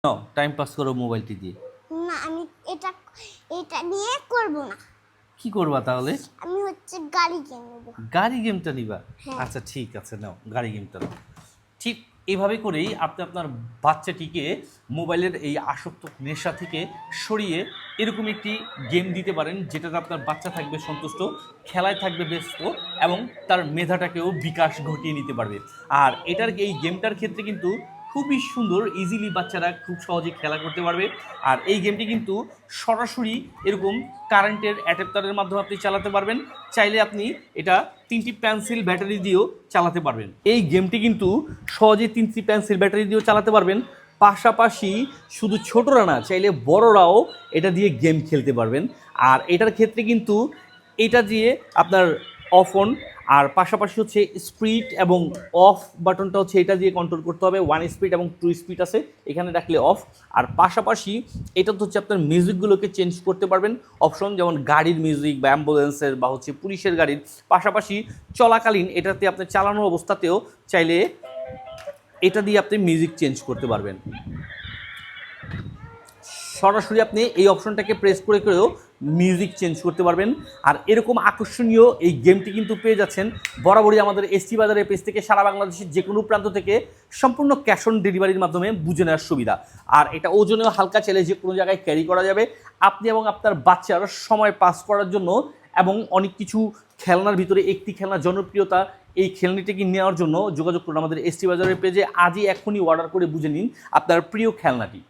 নাও time pass করো মোবাইলটি দিয়ে। না, আমি এটা এটা নিয়ে করব না। কি করবা তাহলে? আমি গাড়ি গেম নেব। গাড়ি গেমটা নিবা? হ্যাঁ। আচ্ছা ঠিক আছে, নাও গাড়ি গেমটা নাও। ঠিক এভাবে করেই আপনি আপনার বাচ্চাটিকে মোবাইলের এই আসক্ত নেশা থেকে সরিয়ে এরকম একটি গেম দিতে পারেন, যেটাতে আপনার বাচ্চা থাকবে সন্তুষ্ট, খেলায় থাকবে ব্যস্ত এবং তার মেধাটাকেও বিকাশ ঘটিয়ে নিতে পারবে। আর এই গেমটার ক্ষেত্রে কিন্তু খুবই সুন্দর, ইজিলি বাচ্চারা খুব সহজে খেলা করতে পারবে। আর এই গেমটি কিন্তু সরাসরি এরকম কারেন্টের অ্যাডাপ্টারের মাধ্যমে আপনি চালাতে পারবেন। চাইলে আপনি এটা 3টি পেন্সিল ব্যাটারি দিয়েও চালাতে পারবেন। এই গেমটি কিন্তু সহজে 3টি পেন্সিল ব্যাটারি দিয়েও চালাতে পারবেন। পাশাপাশি শুধু ছোটরা না, চাইলে বড়রাও এটা দিয়ে গেম খেলতে পারবেন। আর এটার ক্ষেত্রে কিন্তু এটা দিয়ে আপনার অফ অন, আর পাশাপাশি স্পিড এবং অফ বাটনটা এটা দিয়ে কন্ট্রোল করতে হবে। 1 স্পিড এবং 2 স্পিড আছে, এখানে রাখলে অফ। আর পাশাপাশি এটা আপনার মিউজিকগুলোকে চেঞ্জ করতে পারবেন অপশন, যেমন গাড়ির মিউজিক বা অ্যাম্বুলেন্সের বা পুলিশের গাড়ির। পাশাপাশি চলাকালীন এটাতে আপনি চালানোর অবস্থাতেও চাইলে এটা দিয়ে আপনি মিউজিক চেঞ্জ করতে পারবেন। সরাসরি আপনি এই অপশনটাকে প্রেস করে করেও মিউজিক চেঞ্জ করতে পারবেন। আর এরকম আকর্ষণীয় এই গেমটি কিন্তু পেয়ে যাচ্ছেন বরাবরই আমাদের এসটি বাজারের পেজ থেকে, সারা বাংলাদেশের যে কোনো প্রান্ত থেকে সম্পূর্ণ ক্যাশ অন ডেলিভারির মাধ্যমে বুঝে নেওয়ার সুবিধা। আর এটা ওজনেও হালকা, চাইলে যে কোনো জায়গায় ক্যারি করা যাবে। আপনি এবং আপনার বাচ্চার সময় পাস করার জন্য এবং অনেক কিছু খেলনার ভিতরে একটি খেলনা জনপ্রিয়তা, এই খেলনাটিকে নেওয়ার জন্য যোগাযোগ করুন আমাদের এসটি বাজারের পেজে। আজই এখনই অর্ডার করে বুঝে নিন আপনার প্রিয় খেলনাটি।